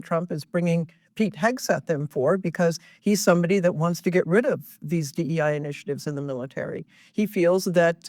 Trump is bringing Pete Hegseth in for because he's somebody that wants to get rid of these DEI initiatives in the military. He feels that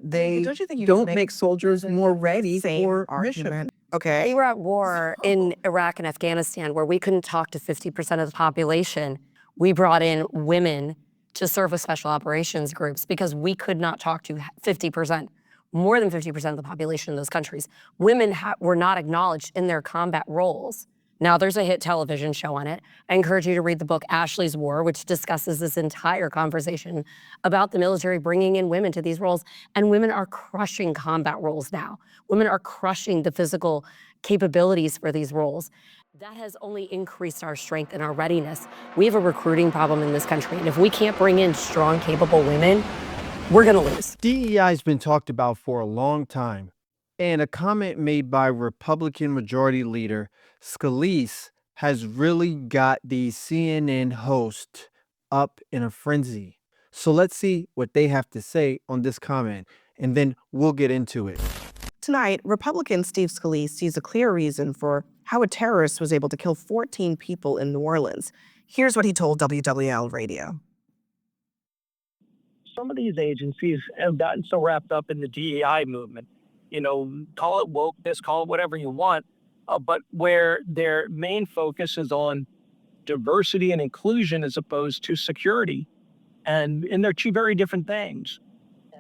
they Don't you think you don't can make soldiers more ready for mission. argument? Okay. We were at war in Iraq and Afghanistan where we couldn't talk to 50% of the population. We brought in women to serve with special operations groups because we could not talk to 50%, more than 50% of the population in those countries. Women were not acknowledged in their combat roles. Now there's a hit television show on it. I encourage you to read the book Ashley's War, which discusses this entire conversation about the military bringing in women to these roles. And women are crushing combat roles now. Women are crushing the physical capabilities for these roles. That has only increased our strength and our readiness. We have a recruiting problem in this country. And if we can't bring in strong, capable women, we're gonna lose. DEI has been talked about for a long time. And a comment made by Republican Majority Leader Scalise has really got the CNN host up in a frenzy. So let's see what they have to say on this comment, and then we'll get into it. Tonight, Republican Steve Scalise sees a clear reason for how a terrorist was able to kill 14 people in New Orleans. Here's what he told WWL Radio. Some of these agencies have gotten so wrapped up in the DEI movement, call it wokeness, call it whatever you want, but where their main focus is on diversity and inclusion as opposed to security. And they're two very different things.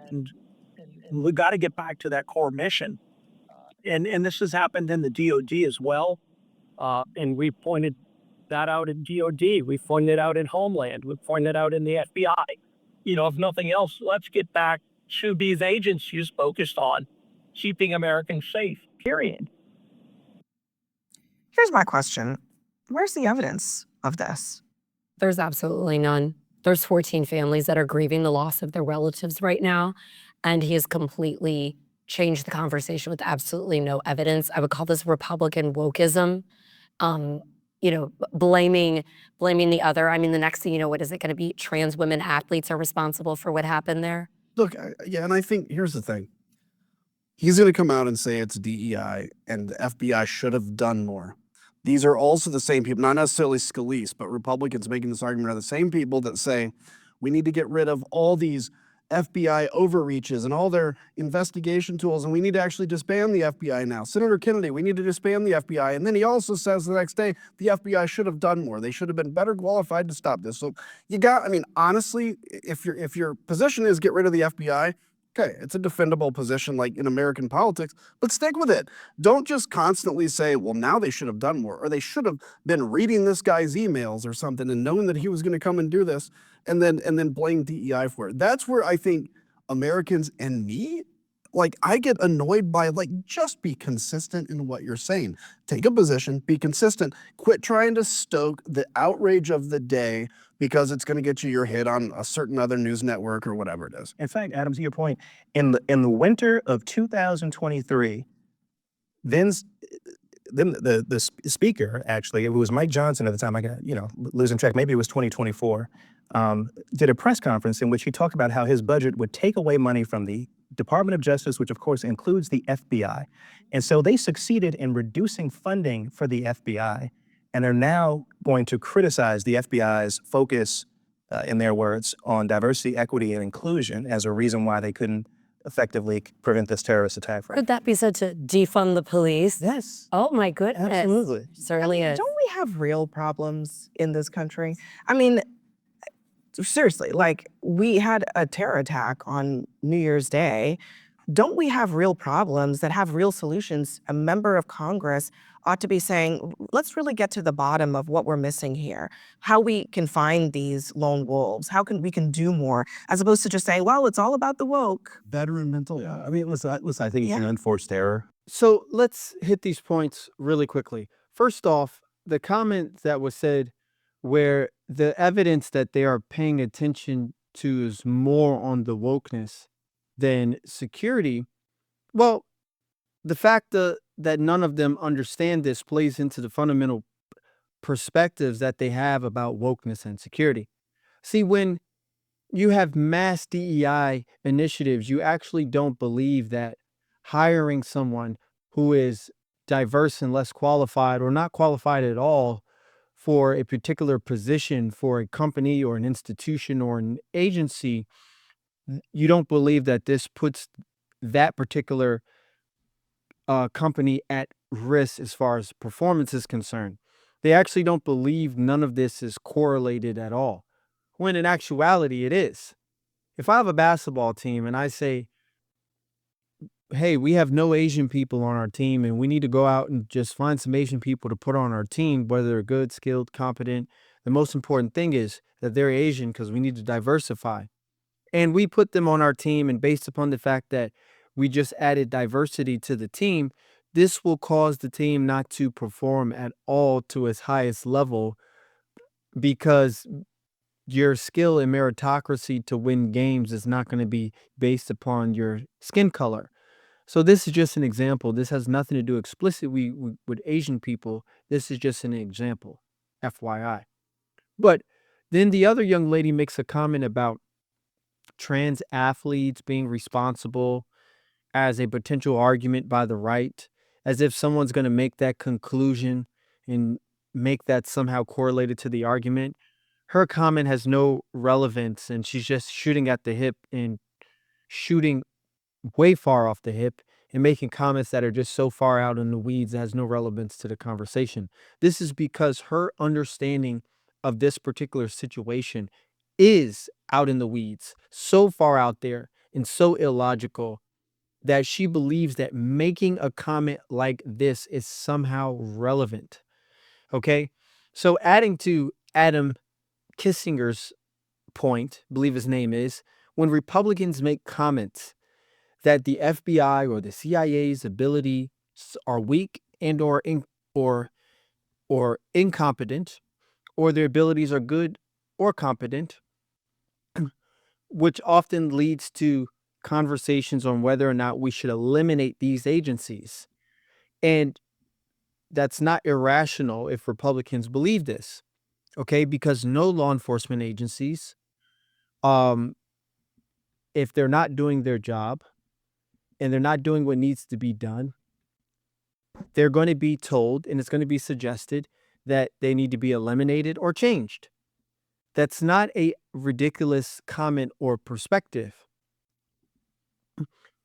And we got to get back to that core mission. And this has happened in the DOD as well. And we pointed that out in DOD. We pointed it out in Homeland. We pointed it out in the FBI. If nothing else, let's get back to these agencies focused on keeping Americans safe, period. Here's my question. Where's the evidence of this? There's absolutely none. There's 14 families that are grieving the loss of their relatives right now, and he has completely changed the conversation with absolutely no evidence. I would call this Republican wokeism, blaming the other. I mean, the next thing you know, what is it going to be? Trans women athletes are responsible for what happened there? Look, yeah, and I think here's the thing. He's going to come out and say it's DEI and the FBI should have done more. These are also the same people, not necessarily Scalise, but Republicans making this argument are the same people that say we need to get rid of all these FBI overreaches and all their investigation tools, and we need to actually disband the FBI now. Senator Kennedy, we need to disband the FBI. And then he also says the next day, the FBI should have done more. They should have been better qualified to stop this. So honestly, if your position is get rid of the FBI, okay, it's a defendable position like in American politics, but stick with it. Don't just constantly say, well, now they should have done more, or they should have been reading this guy's emails or something and knowing that he was going to come and do this, and then blame DEI for it. That's where I think Americans and me, I get annoyed by, just be consistent in what you're saying. Take a position, be consistent. Quit trying to stoke the outrage of the day because it's going to get you your hit on a certain other news network or whatever it is. In fact, Adam, to your point, in the winter of 2023, then the speaker, actually, it was Mike Johnson at the time, I got, losing track, maybe it was 2024, did a press conference in which he talked about how his budget would take away money from the Department of Justice, which of course includes the FBI. And so they succeeded in reducing funding for the FBI and are now going to criticize the FBI's focus, in their words, on diversity, equity, and inclusion as a reason why they couldn't effectively prevent this terrorist attack. Could that be said to defund the police? Yes. Oh my goodness. Absolutely. Certainly is. Don't we have real problems in this country? I mean, seriously, we had a terror attack on New Year's Day. Don't we have real problems that have real solutions? A member of Congress ought to be saying, let's really get to the bottom of what we're missing here, how we can find these lone wolves, how we can do more, as opposed to just saying, well, it's all about the woke. Veteran mental. Yeah, listen, I think it's an unforced error. So let's hit these points really quickly. First off, the comment that was said where the evidence that they are paying attention to is more on the wokeness than security. Well, the fact that none of them understand this plays into the fundamental perspectives that they have about wokeness and security. See, when you have mass DEI initiatives, you actually don't believe that hiring someone who is diverse and less qualified or not qualified at all for a particular position for a company or an institution or an agency, you don't believe that this puts that particular company at risk as far as performance is concerned. They actually don't believe none of this is correlated at all, when in actuality it is. If I have a basketball team and I say, hey, we have no Asian people on our team and we need to go out and just find some Asian people to put on our team, whether they're good, skilled, competent. The most important thing is that they're Asian because we need to diversify. And we put them on our team, and based upon the fact that we just added diversity to the team, this will cause the team not to perform at all to its highest level, because your skill and meritocracy to win games is not going to be based upon your skin color. So this is just an example. This has nothing to do explicitly with Asian people. This is just an example, FYI. But then the other young lady makes a comment about trans athletes being responsible as a potential argument by the right, as if someone's going to make that conclusion and make that somehow correlated to the argument. Her comment has no relevance, and she's just shooting at the hip and shooting way far off the hip and making comments that are just so far out in the weeds that has no relevance to the conversation. This is because her understanding of this particular situation is out in the weeds, so far out there and so illogical that she believes that making a comment like this is somehow relevant. Okay? So adding to Adam Kissinger's point, I believe his name is, when Republicans make comments that the FBI or the CIA's abilities are weak and or incompetent, or their abilities are good or competent, which often leads to conversations on whether or not we should eliminate these agencies. And that's not irrational if Republicans believe this, okay? Because no law enforcement agencies, if they're not doing their job and they're not doing what needs to be done, they're going to be told, and it's going to be suggested, that they need to be eliminated or changed. That's not a ridiculous comment or perspective.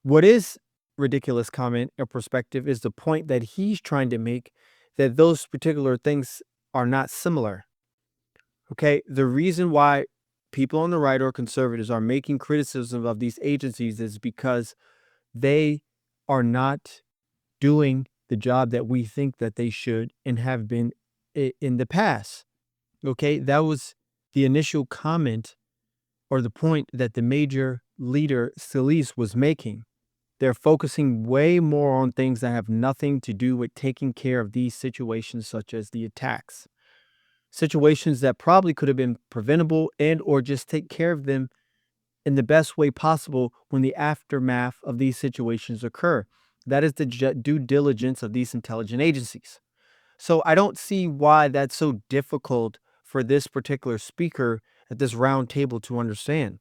What is ridiculous comment or perspective is the point that he's trying to make, that those particular things are not similar. Okay, the reason why people on the right or conservatives are making criticism of these agencies is because they are not doing the job that we think that they should and have been in the past. Okay, that was the initial comment or the point that the major leader Scalise was making. They're focusing way more on things that have nothing to do with taking care of these situations, such as the attacks. Situations that probably could have been preventable and or just take care of them in the best way possible when the aftermath of these situations occur. That is the due diligence of these intelligence agencies. So I don't see why that's so difficult for this particular speaker at this round table to understand.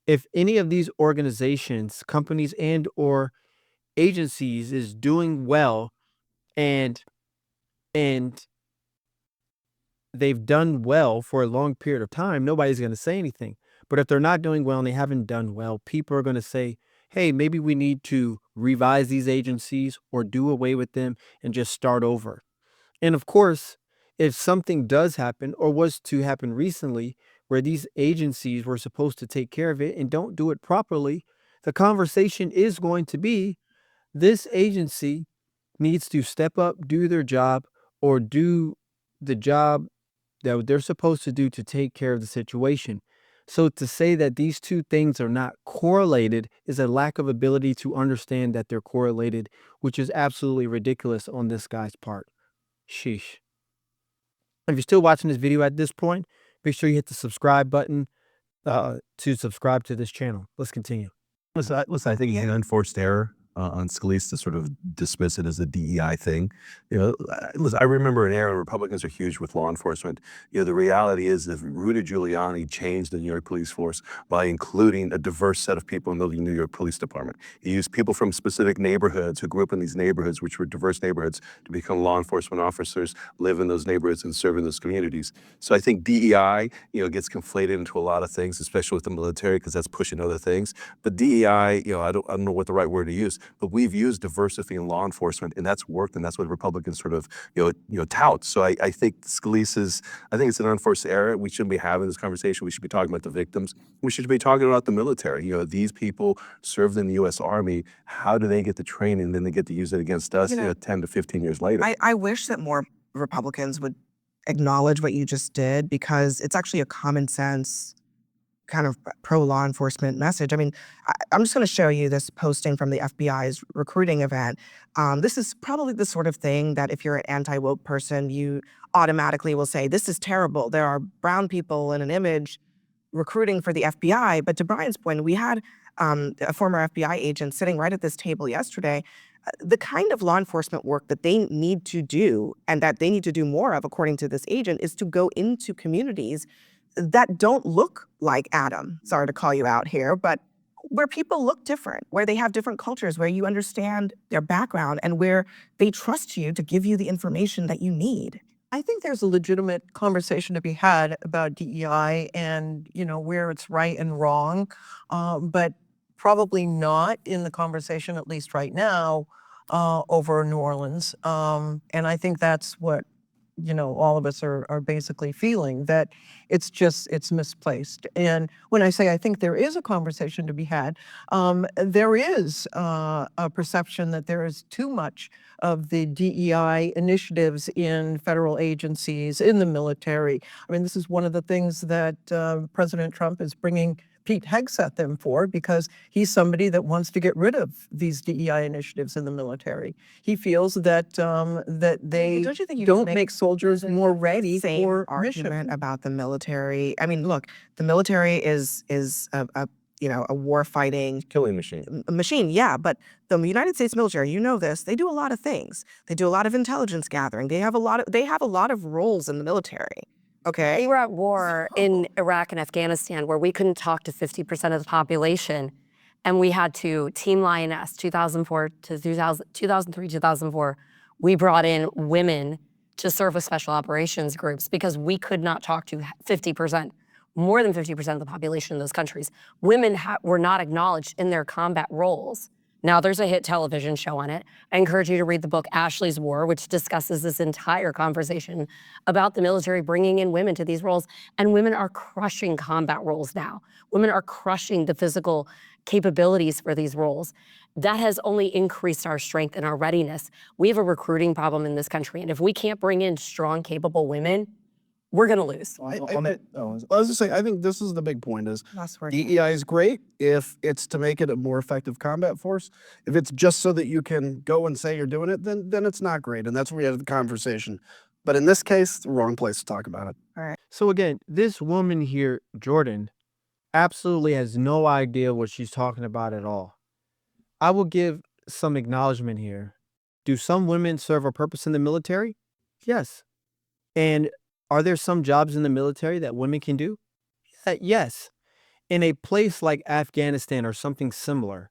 If any of these organizations, companies, and or agencies is doing well and they've done well for a long period of time, nobody's going to say anything. But if they're not doing well and they haven't done well, people are going to say, hey, maybe we need to revise these agencies or do away with them and just start over. And of course, if something does happen or was to happen recently where these agencies were supposed to take care of it and don't do it properly, the conversation is going to be, this agency needs to step up, do their job, or do the job that they're supposed to do to take care of the situation. So to say that these two things are not correlated is a lack of ability to understand that they're correlated, which is absolutely ridiculous on this guy's part. Sheesh. If you're still watching this video at this point, make sure you hit the subscribe button to subscribe to this channel. Let's continue. Listen, I think it's an unforced error. on Scalise to sort of dismiss it as a DEI thing. Listen, I remember an era when Republicans are huge with law enforcement. The reality is that Rudy Giuliani changed the New York police force by including a diverse set of people in the New York Police Department. He used people from specific neighborhoods who grew up in these neighborhoods, which were diverse neighborhoods, to become law enforcement officers, live in those neighborhoods, and serve in those communities. So I think DEI, gets conflated into a lot of things, especially with the military, because that's pushing other things. But DEI, I don't know what the right word to use, but we've used diversity in law enforcement, and that's worked, and that's what Republicans sort of, tout. So I think I think it's an unforced error. We shouldn't be having this conversation. We should be talking about the victims. We should be talking about the military. These people served in the U.S. Army. How do they get the training, and then they get to use it against us 10 to 15 years later? I wish that more Republicans would acknowledge what you just did, because it's actually a common sense kind of pro-law enforcement message. I mean, I'm just going to show you this posting from the FBI's recruiting event. This is probably the sort of thing that if you're an anti-woke person, you automatically will say, this is terrible. There are brown people in an image recruiting for the FBI. But to Brian's point, we had a former FBI agent sitting right at this table yesterday. The kind of law enforcement work that they need to do, and that they need to do more of, according to this agent, is to go into communities that don't look like Adam. Sorry to call you out here, but where people look different, where they have different cultures, where you understand their background, and where they trust you to give you the information that you need. I think there's a legitimate conversation to be had about DEI and, where it's right and wrong, but probably not in the conversation, at least right now, over New Orleans. And I think that's what, all of us are basically feeling, that it's misplaced. And when I say I think there is a conversation to be had, there is a perception that there is too much of the DEI initiatives in federal agencies, in the military. I mean, this is one of the things that President Trump is bringing Pete Hegseth in for, because he's somebody that wants to get rid of these DEI initiatives in the military. He feels that that they Don't you think you don't make make soldiers more ready same for argument mission. about the military? I mean, look, the military is a war fighting Killing machine. machine, yeah, but the United States military, this, they do a lot of things. They do a lot of intelligence gathering. They have a lot of roles in the military. Okay. We were at war in Iraq and Afghanistan where we couldn't talk to 50% of the population. And we had to, Team Lioness, 2004 to 2003, 2004, we brought in women to serve with special operations groups because we could not talk to 50%, more than 50% of the population in those countries. Women were not acknowledged in their combat roles. Now, there's a hit television show on it. I encourage you to read the book Ashley's War, which discusses this entire conversation about the military bringing in women to these roles. And women are crushing combat roles now. Women are crushing the physical capabilities for these roles. That has only increased our strength and our readiness. We have a recruiting problem in this country. And if we can't bring in strong, capable women, we're going to lose. I was going to say, I think this is the big point is Last word. DEI is great if it's to make it a more effective combat force. If it's just so that you can go and say you're doing it, then it's not great. And that's where we had the conversation. But in this case, the wrong place to talk about it. So again, this woman here, Jordan, absolutely has no idea what she's talking about at all. I will give some acknowledgement here. Do some women serve a purpose in the military? Yes. And are there some jobs in the military that women can do? Yes. In a place like Afghanistan or something similar,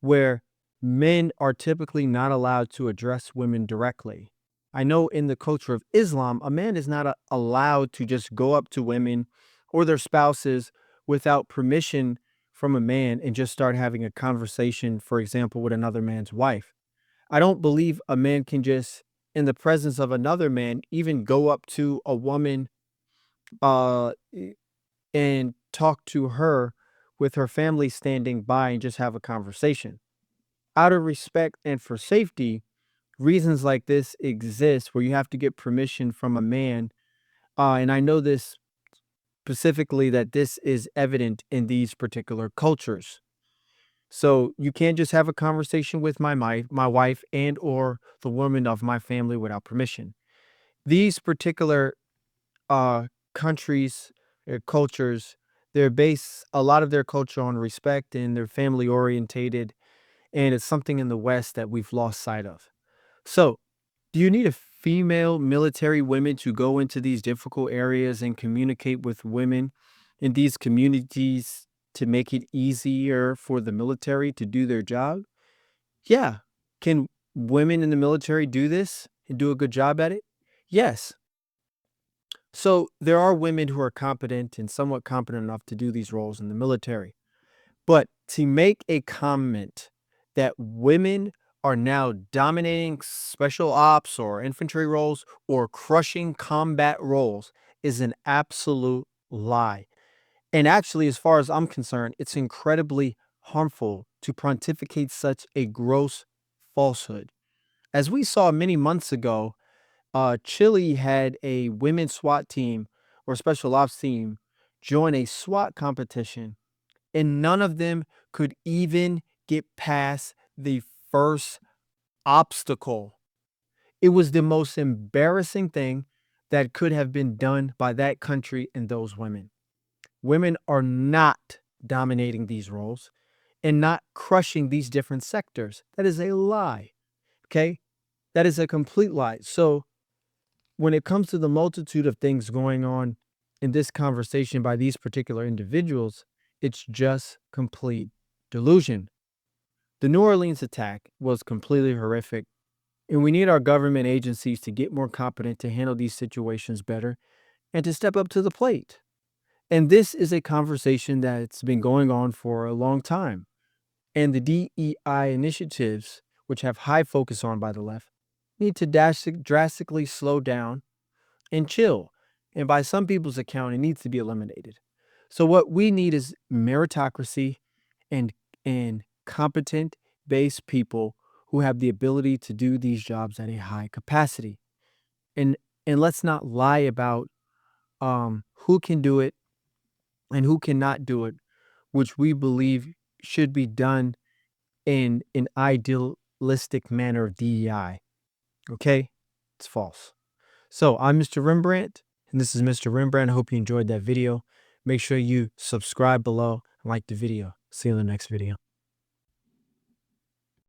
where men are typically not allowed to address women directly. I know in the culture of Islam, a man is not allowed to just go up to women or their spouses without permission from a man and just start having a conversation, for example, with another man's wife. I don't believe a man can just, in the presence of another man, even go up to a woman and talk to her with her family standing by and just have a conversation. Out of respect and for safety, reasons like this exist where you have to get permission from a man. And I know this specifically that this is evident in these particular cultures. So you can't just have a conversation with my wife and or the woman of my family without permission. These particular countries, cultures, they're based a lot of their culture on respect and they're family orientated. and it's something in the West that we've lost sight of. So, do you need a female military women to go into these difficult areas and communicate with women in these communities to make it easier for the military to do their job? Yeah. Can women in the military do this and do a good job at it? Yes. So there are women who are competent and somewhat competent enough to do these roles in the military. But to make a comment that women are now dominating special ops or infantry roles or crushing combat roles is an absolute lie. And actually, as far as I'm concerned, it's incredibly harmful to pontificate such a gross falsehood. As we saw many months ago, Chile had a women's SWAT team or special ops team join a SWAT competition, and none of them could even get past the first obstacle. It was the most embarrassing thing that could have been done by that country and those women. Women are not dominating these roles and not crushing these different sectors. That is a lie. Okay? That is a complete lie. So, when it comes to the multitude of things going on in this conversation by these particular individuals, it's just complete delusion. The New Orleans attack was completely horrific, and we need our government agencies to get more competent to handle these situations better and to step up to the plate. And this is a conversation that's been going on for a long time. And the DEI initiatives, which have high focus on by the left, need to drastically slow down and chill. And by some people's account, it needs to be eliminated. So what we need is meritocracy and competent based people who have the ability to do these jobs at a high capacity. And let's not lie about who can do it and who cannot do it, which we believe should be done in an idealistic manner of DEI. Okay? It's false. So I'm Mr. Rembrandt, and this is Mr. Rembrandt. I hope you enjoyed that video. Make sure you subscribe below and like the video. See you in the next video.